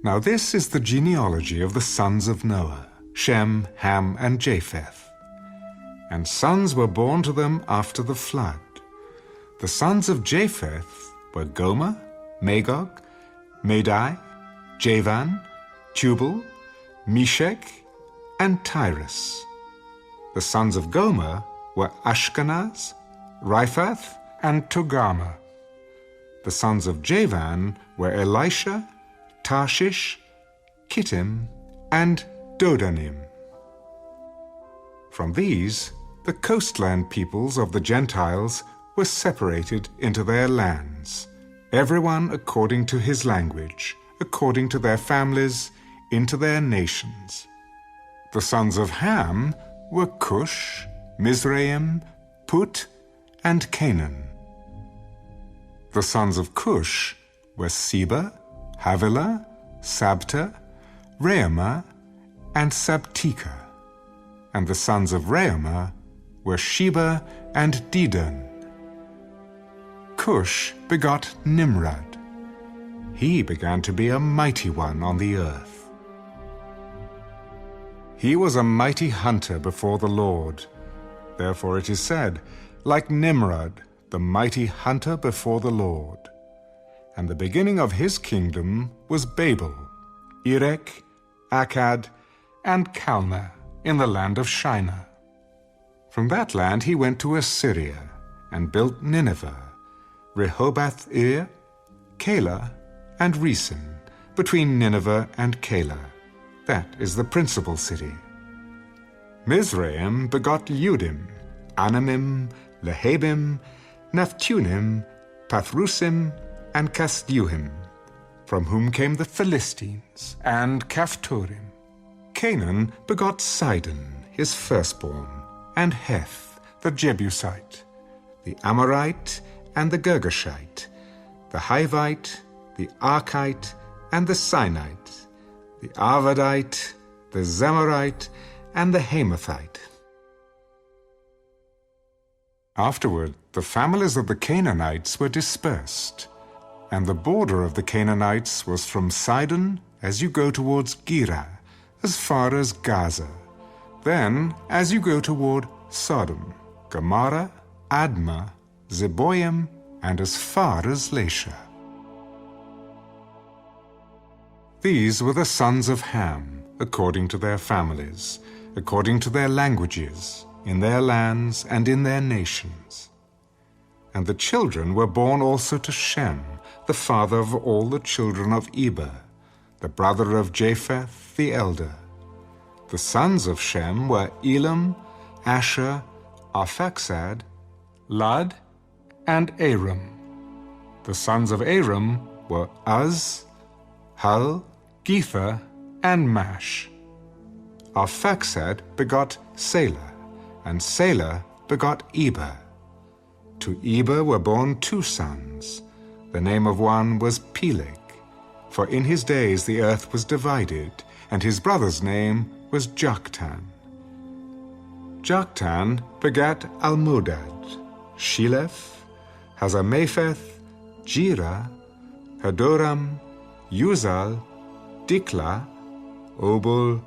Now this is the genealogy of the sons of Noah, Shem, Ham, and Japheth. And sons were born to them after the flood. The sons of Japheth were Gomer, Magog, Madai, Javan, Tubal, Meshech, and Tyrus. The sons of Gomer were Ashkenaz, Riphath, and Togarmah. The sons of Javan were Elisha, Tarshish, Kittim, and Dodanim. From these, the coastland peoples of the Gentiles were separated into their lands, everyone according to his language, according to their families, into their nations. The sons of Ham were Cush, Mizraim, Put, and Canaan. The sons of Cush were Seba, Havilah, Sabta, Reumah, and Sabteka. And the sons of Reumah were Sheba and Dedan. Cush begot Nimrod. He began to be a mighty one on the earth. He was a mighty hunter before the Lord. Therefore it is said, like Nimrod, the mighty hunter before the Lord. And the beginning of his kingdom was Babel, Erech, Akkad, and Calneh in the land of Shinar. From that land he went to Assyria and built Nineveh, Rehoboth-ir, Calah, and Resen, between Nineveh and Calah. That is the principal city. Mizraim begot Ludim, Anamim, Lehabim, Naphtunim, Pathrusim, and Casluhim, from whom came the Philistines, and Caphtorim. Canaan begot Sidon, his firstborn, and Heth, the Jebusite, the Amorite, and the Girgashite, the Hivite, the Archite, and the Sinite, the Arvadite, the Zemarite, and the Hamathite. Afterward, the families of the Canaanites were dispersed, and the border of the Canaanites was from Sidon as you go towards Gerar, as far as Gaza. Then, as you go toward Sodom, Gomorrah, Admah, Zeboim, and as far as Lasha. These were the sons of Ham, according to their families, according to their languages, in their lands and in their nations. And the children were born also to Shem, the father of all the children of Eber, the brother of Japheth the elder. The sons of Shem were Elam, Asher, Arphaxad, Lud, and Aram. The sons of Aram were Uz, Hul, Gether, and Mash. Arphaxad begot Salah, and Salah begot Eber. To Eber were born two sons. The name of one was Peleg, for in his days the earth was divided, and his brother's name was Joktan. Joktan begat Almodad, Sheleph, Hazarmaveth, Jerah, Hadoram, Uzal, Diklah, Obal,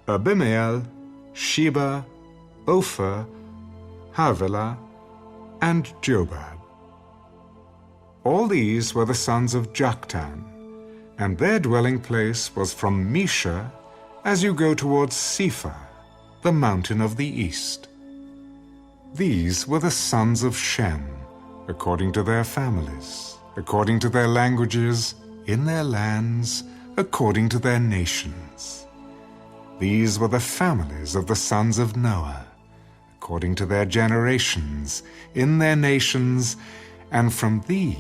Abimael, Sheba, Ophir, Havilah, and Jobab. All these were the sons of Joktan, and their dwelling place was from Mesha as you go towards Sephar, the mountain of the east. These were the sons of Shem, according to their families, according to their languages, in their lands, according to their nations. These were the families of the sons of Noah, according to their generations, in their nations, and from these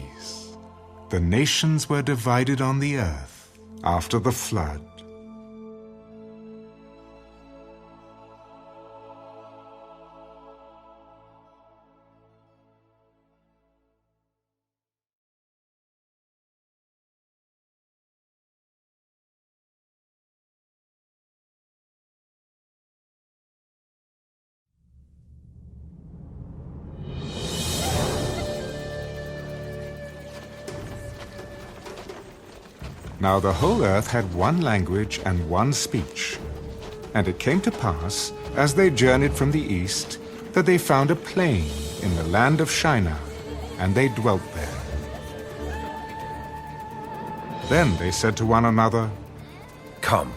the nations were divided on the earth after the flood. Now the whole earth had one language and one speech. And it came to pass, as they journeyed from the east, that they found a plain in the land of Shinar, and they dwelt there. Then they said to one another, Come,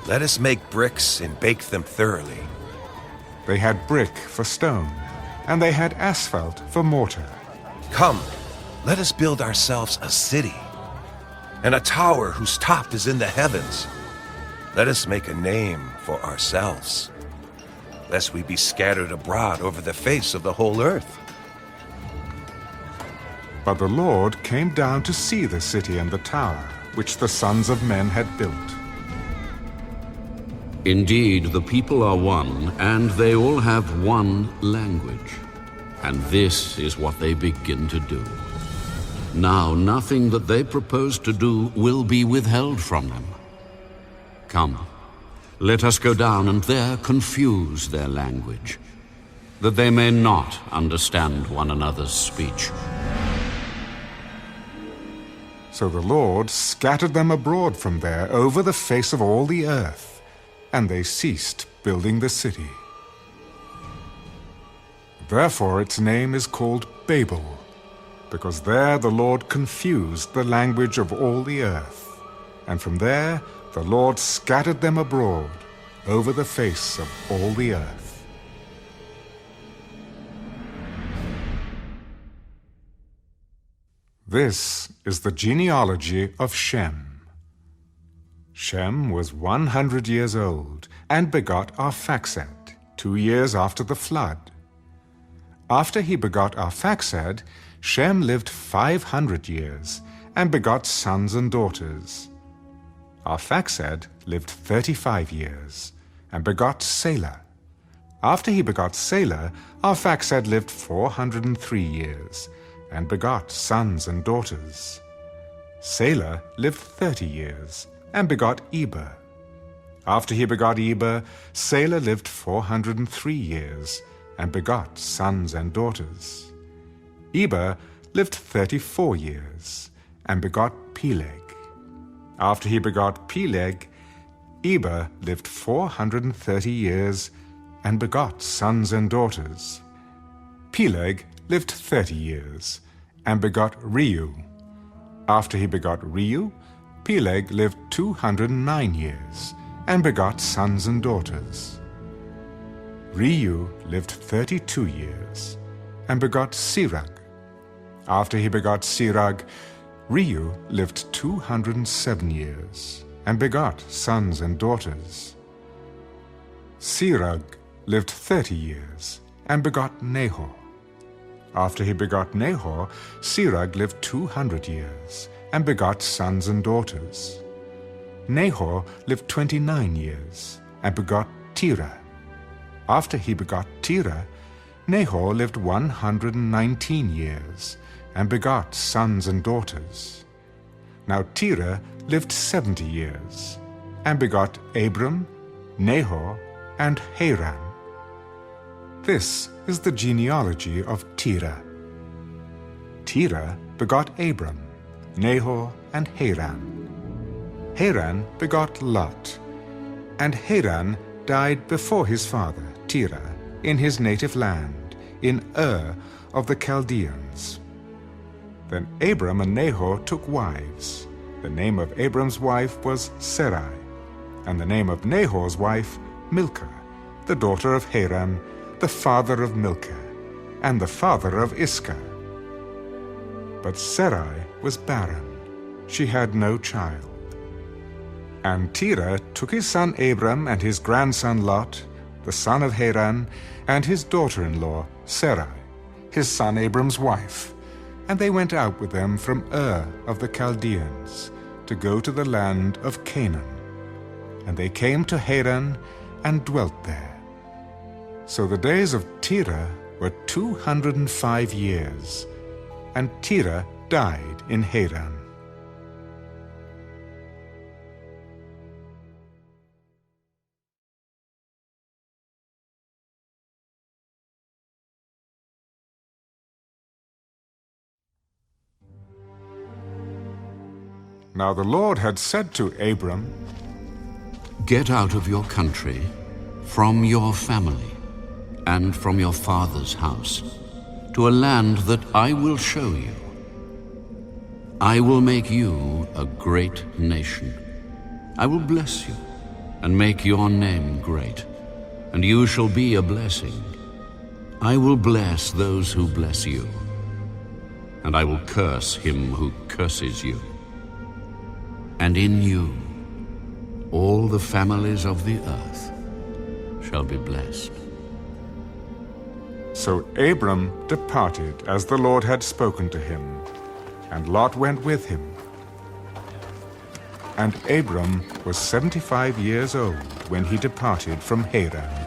let us make bricks and bake them thoroughly. They had brick for stone, and they had asphalt for mortar. Come, let us build ourselves a city, and a tower whose top is in the heavens. Let us make a name for ourselves, lest we be scattered abroad over the face of the whole earth. But the Lord came down to see the city and the tower, which the sons of men had built. Indeed, the people are one, and they all have one language. And this is what they begin to do. Now, nothing that they propose to do will be withheld from them. Come, let us go down and there confuse their language, that they may not understand one another's speech. So the Lord scattered them abroad from there over the face of all the earth, and they ceased building the city. Therefore its name is called Babel, because there the Lord confused the language of all the earth, and from there the Lord scattered them abroad over the face of all the earth. This is the genealogy of Shem. Shem was 100 years old and begot Arphaxad 2 years after the flood. After he begot Arphaxad, Shem lived 500 years and begot sons and daughters. Arphaxad lived 35 years and begot Salah. After he begot Salah, Arphaxad lived 403 years and begot sons and daughters. Salah lived 30 years and begot Eber. After he begot Eber, Salah lived 403 years and begot sons and daughters. Eber lived 34 years and begot Peleg. After he begot Peleg, Eber lived 430 years and begot sons and daughters. Peleg lived 30 years and begot Reu. After he begot Reu, Peleg lived 209 years and begot sons and daughters. Reu lived 32 years and begot Sirach. After he begot Sirach, Reu lived 207 years and begot sons and daughters. Sirach lived 30 years and begot Nahor. After he begot Nahor, Sirach lived 200 years and begot sons and daughters. Nahor lived 29 years and begot Terah. After he begot Terah, Nahor lived 119 years and begot sons and daughters. Now Terah lived 70 years and begot Abram, Nahor, and Haran. This is the genealogy of Terah. Terah begot Abram, Nahor, and Haran. Haran begot Lot, and Haran died before his father, Terah, in his native land, in Ur of the Chaldeans. Then Abram and Nahor took wives. The name of Abram's wife was Sarai, and the name of Nahor's wife, Milcah, the daughter of Haran, the father of Milcah, and the father of Iscah. But Sarai was barren. She had no child. And Terah took his son Abram and his grandson Lot, the son of Haran, and his daughter-in-law, Sarai, his son Abram's wife, and they went out with them from Ur of the Chaldeans to go to the land of Canaan. And they came to Haran and dwelt there. So the days of Terah were 205 years, and Terah died in Haran. Now the Lord had said to Abram, Get out of your country, from your family, and from your father's house, to a land that I will show you. I will make you a great nation. I will bless you and make your name great, and you shall be a blessing. I will bless those who bless you, and I will curse him who curses you. And in you all the families of the earth shall be blessed. So Abram departed as the Lord had spoken to him, and Lot went with him. And Abram was 75 years old when he departed from Haran.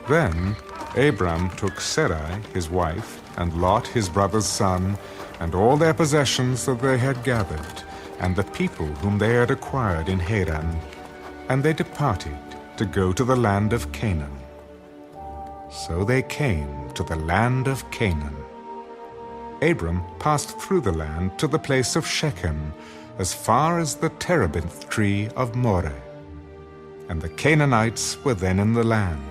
Then Abram took Sarai his wife, and Lot his brother's son, and all their possessions that they had gathered, and the people whom they had acquired in Haran, and they departed to go to the land of Canaan. So they came to the land of Canaan. Abram passed through the land to the place of Shechem, as far as the terebinth tree of Moreh. And the Canaanites were then in the land.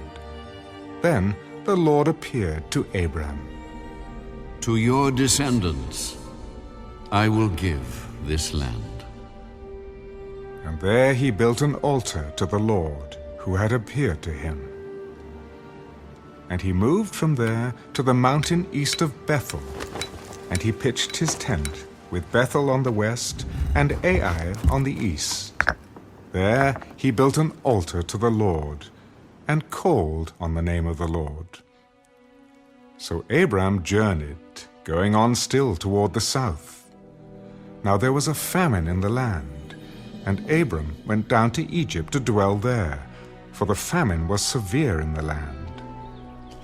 Then the Lord appeared to Abram. To your descendants I will give this land. And there he built an altar to the Lord, who had appeared to him. And he moved from there to the mountain east of Bethel, and he pitched his tent, with Bethel on the west and Ai on the east. There he built an altar to the Lord, and called on the name of the Lord. So Abram journeyed, going on still toward the south. Now there was a famine in the land, and Abram went down to Egypt to dwell there, for the famine was severe in the land.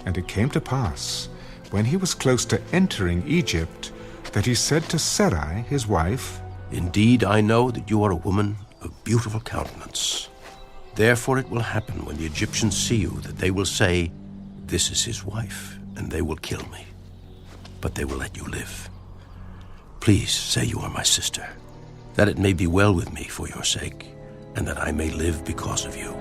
And it came to pass, when he was close to entering Egypt, that he said to Sarai his wife, Indeed, I know that you are a woman of beautiful countenance. Therefore it will happen when the Egyptians see you that they will say, This is his wife, and they will kill me. But they will let you live. Please say you are my sister, that it may be well with me for your sake, and that I may live because of you.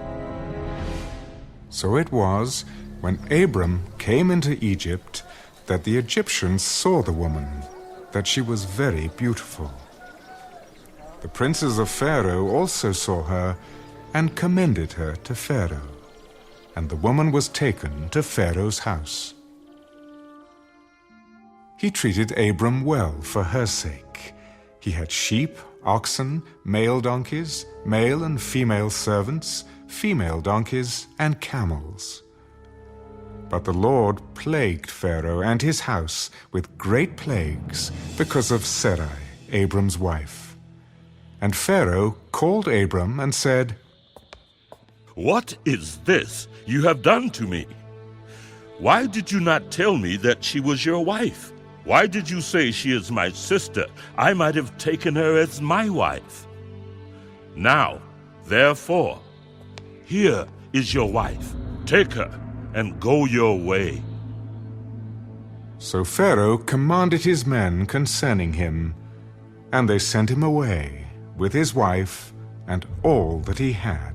So it was, when Abram came into Egypt, that the Egyptians saw the woman, that she was very beautiful. The princes of Pharaoh also saw her, and commended her to Pharaoh. And the woman was taken to Pharaoh's house. He treated Abram well for her sake. He had sheep, oxen, male donkeys, male and female servants, female donkeys, and camels. But the Lord plagued Pharaoh and his house with great plagues because of Sarai, Abram's wife. And Pharaoh called Abram and said, What is this you have done to me? Why did you not tell me that she was your wife? Why did you say she is my sister? I might have taken her as my wife. Now, therefore, here is your wife. Take her and go your way. So Pharaoh commanded his men concerning him, and they sent him away with his wife and all that he had.